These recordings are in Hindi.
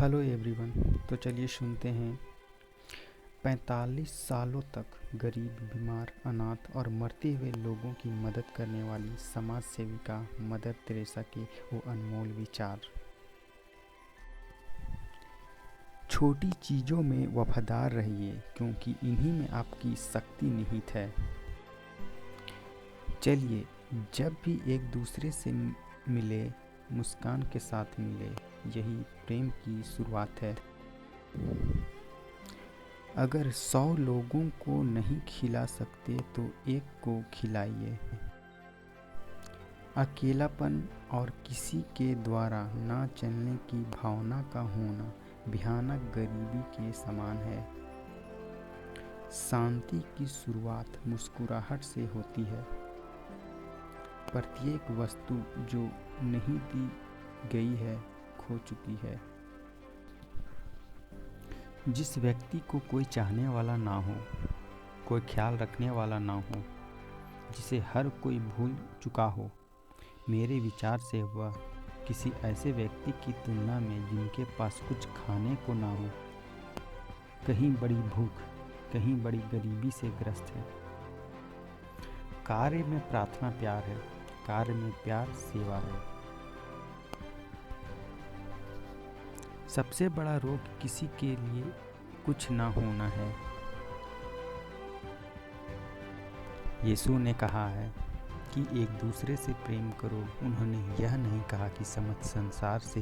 Hello everyone. तो चलिए सुनते हैं। 45 सालों तक गरीब, बीमार, अनाथ और मरते हुए लोगों की मदद करने वाली समाज सेविका मदर तेरेसा के वो अनमोल विचार। छोटी चीज़ों में वफादार रहिए, क्योंकि इन्हीं में आपकी शक्ति निहित है। चलिए, जब भी एक दूसरे से मिले, मुस्कान के साथ मिले। यही प्रेम की शुरुआत है। अगर 100 लोगों को नहीं खिला सकते तो एक को खिलाइए। अकेलापन और किसी के द्वारा ना चलने की भावना का होना भयानक गरीबी के समान है। शांति की शुरुआत मुस्कुराहट से होती है। प्रत्येक वस्तु जो नहीं दी गई है खो चुकी है। जिस व्यक्ति को कोई चाहने वाला ना हो, कोई ख्याल रखने वाला ना हो, जिसे हर कोई भूल चुका हो, मेरे विचार से वह किसी ऐसे व्यक्ति की तुलना में जिनके पास कुछ खाने को ना हो, कहीं बड़ी भूख, कहीं बड़ी गरीबी से ग्रस्त है। कार्य में प्रार्थना प्यार है, कार्य में प्यार सेवा है। सबसे बड़ा रोग किसी के लिए कुछ ना होना है। यीशु ने कहा है कि एक दूसरे से प्रेम करो। उन्होंने यह नहीं कहा कि समस्त संसार से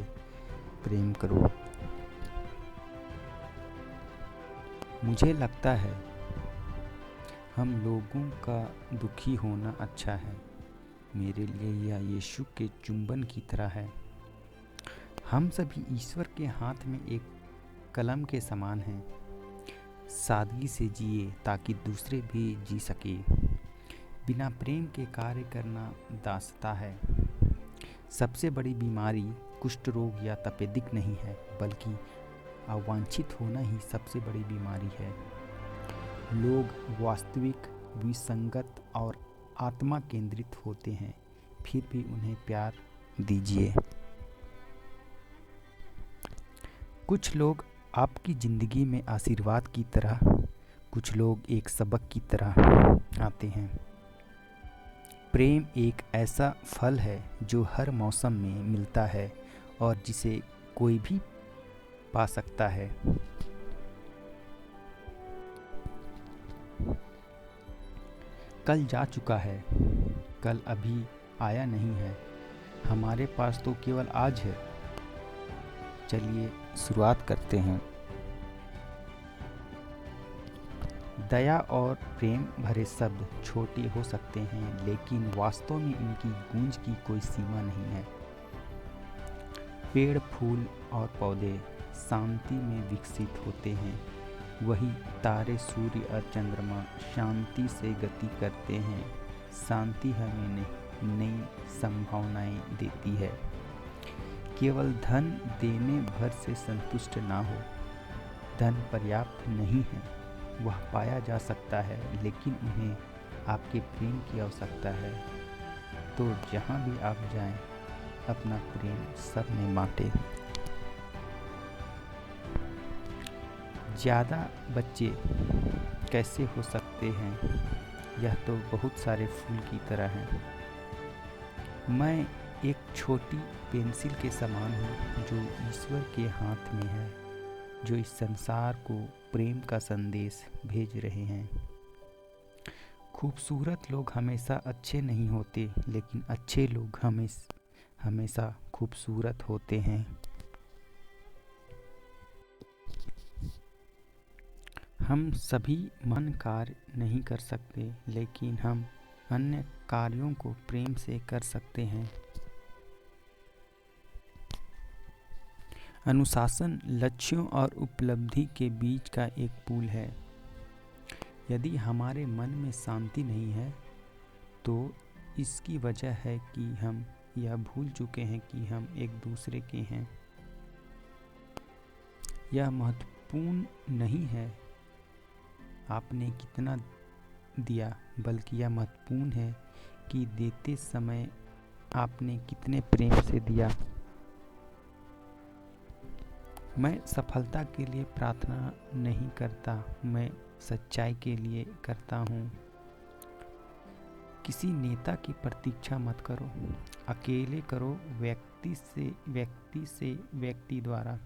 प्रेम करो। मुझे लगता है हम लोगों का दुखी होना अच्छा है। मेरे लिए यह यीशु के चुंबन की तरह है। हम सभी ईश्वर के हाथ में एक कलम के समान हैं। सादगी से जिए ताकि दूसरे भी जी सके। बिना प्रेम के कार्य करना दासता है। सबसे बड़ी बीमारी कुष्ठ रोग या तपेदिक नहीं है, बल्कि अवांछित होना ही सबसे बड़ी बीमारी है। लोग वास्तविक, विसंगत और आत्मा केंद्रित होते हैं, फिर भी उन्हें प्यार दीजिए। कुछ लोग आपकी ज़िंदगी में आशीर्वाद की तरह, कुछ लोग एक सबक की तरह आते हैं। प्रेम एक ऐसा फल है जो हर मौसम में मिलता है और जिसे कोई भी पा सकता है। कल जा चुका है, कल अभी आया नहीं है। हमारे पास तो केवल आज है। चलिए शुरुआत करते हैं। दया और प्रेम भरे शब्द छोटे हो सकते हैं, लेकिन वास्तव में इनकी गूंज की कोई सीमा नहीं है। पेड़, फूल और पौधे शांति में विकसित होते हैं। वही तारे, सूर्य और चंद्रमा शांति से गति करते हैं। शांति हमें नई संभावनाएं देती है। केवल धन देने भर से संतुष्ट ना हो। धन पर्याप्त नहीं है, वह पाया जा सकता है, लेकिन उन्हें आपके प्रेम की आवश्यकता है। तो जहाँ भी आप जाएं, अपना प्रेम सब में बांटें। ज़्यादा बच्चे कैसे हो सकते हैं? यह तो बहुत सारे फूल की तरह हैं। मैं एक छोटी पेंसिल के समान हूँ जो ईश्वर के हाथ में है, जो इस संसार को प्रेम का संदेश भेज रहे हैं। खूबसूरत लोग हमेशा अच्छे नहीं होते, लेकिन अच्छे लोग हमेशा खूबसूरत होते हैं। हम सभी महान कार्य नहीं कर सकते, लेकिन हम अन्य कार्यों को प्रेम से कर सकते हैं। अनुशासन लक्ष्यों और उपलब्धि के बीच का एक पुल है। यदि हमारे मन में शांति नहीं है, तो इसकी वजह है कि हम यह भूल चुके हैं कि हम एक दूसरे के हैं। यह महत्वपूर्ण नहीं है आपने कितना दिया, बल्कि यह महत्वपूर्ण है कि देते समय आपने कितने प्रेम से दिया। मैं सफलता के लिए प्रार्थना नहीं करता, मैं सच्चाई के लिए करता हूँ। किसी नेता की प्रतीक्षा मत करो, अकेले करो, व्यक्ति से व्यक्ति द्वारा।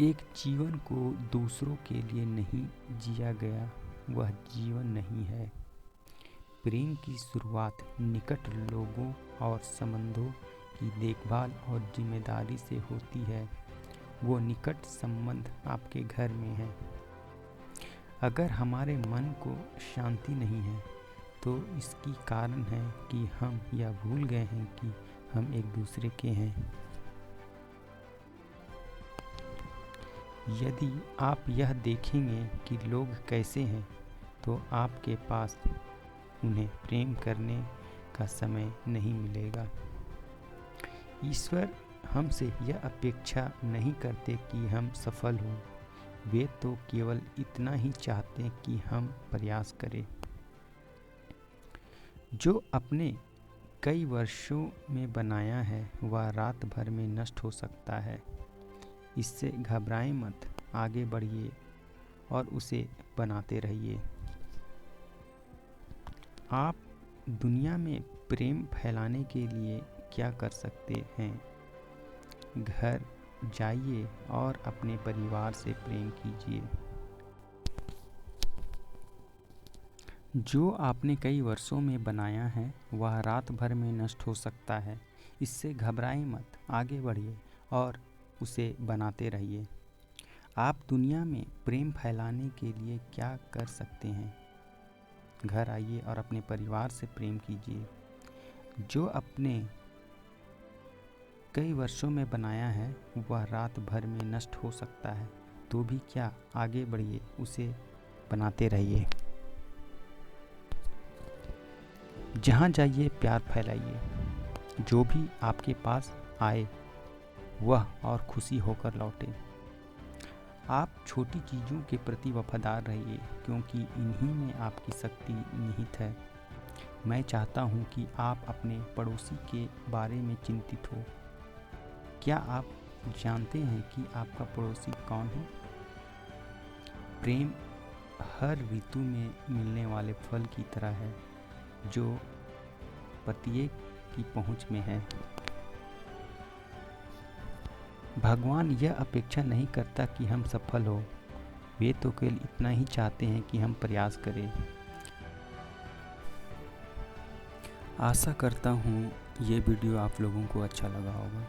एक जीवन को दूसरों के लिए नहीं जिया गया, वह जीवन नहीं है। प्रेम की शुरुआत निकट लोगों और संबंधों की देखभाल और जिम्मेदारी से होती है। वो निकट संबंध आपके घर में है। अगर हमारे मन को शांति नहीं है तो इसकी कारण है कि हम यह भूल गए हैं कि हम एक दूसरे के हैं। यदि आप यह देखेंगे कि लोग कैसे हैं तो आपके पास उन्हें प्रेम करने का समय नहीं मिलेगा। ईश्वर हमसे यह अपेक्षा नहीं करते कि हम सफल हों, वे तो केवल इतना ही चाहते कि हम प्रयास करें। जो अपने कई वर्षों में बनाया है वह रात भर में नष्ट हो सकता है। इससे घबराएं मत, आगे बढ़िए और उसे बनाते रहिए। आप दुनिया में प्रेम फैलाने के लिए क्या कर सकते हैं? घर जाइए और अपने परिवार से प्रेम कीजिए। जो आपने कई वर्षों में बनाया है वह रात भर में नष्ट हो सकता है। इससे घबराएं मत, आगे बढ़िए और उसे बनाते रहिए। आप दुनिया में प्रेम फैलाने के लिए क्या कर सकते हैं? घर आइए और अपने परिवार से प्रेम कीजिए। जो अपने कई वर्षों में बनाया है वह रात भर में नष्ट हो सकता है, तो भी क्या, आगे बढ़िए, उसे बनाते रहिए। जहाँ जाइए प्यार फैलाइए। जो भी आपके पास आए वह और खुशी होकर लौटे। आप छोटी चीज़ों के प्रति वफादार रहिए क्योंकि इन्हीं में आपकी शक्ति निहित है। मैं चाहता हूँ कि आप अपने पड़ोसी के बारे में चिंतित हो। क्या आप जानते हैं कि आपका पड़ोसी कौन है? प्रेम हर ऋतु में मिलने वाले फल की तरह है जो प्रत्येक की पहुँच में है। भगवान यह अपेक्षा नहीं करता कि हम सफल हो, वे तो केवल इतना ही चाहते हैं कि हम प्रयास करें। आशा करता हूँ ये वीडियो आप लोगों को अच्छा लगा होगा।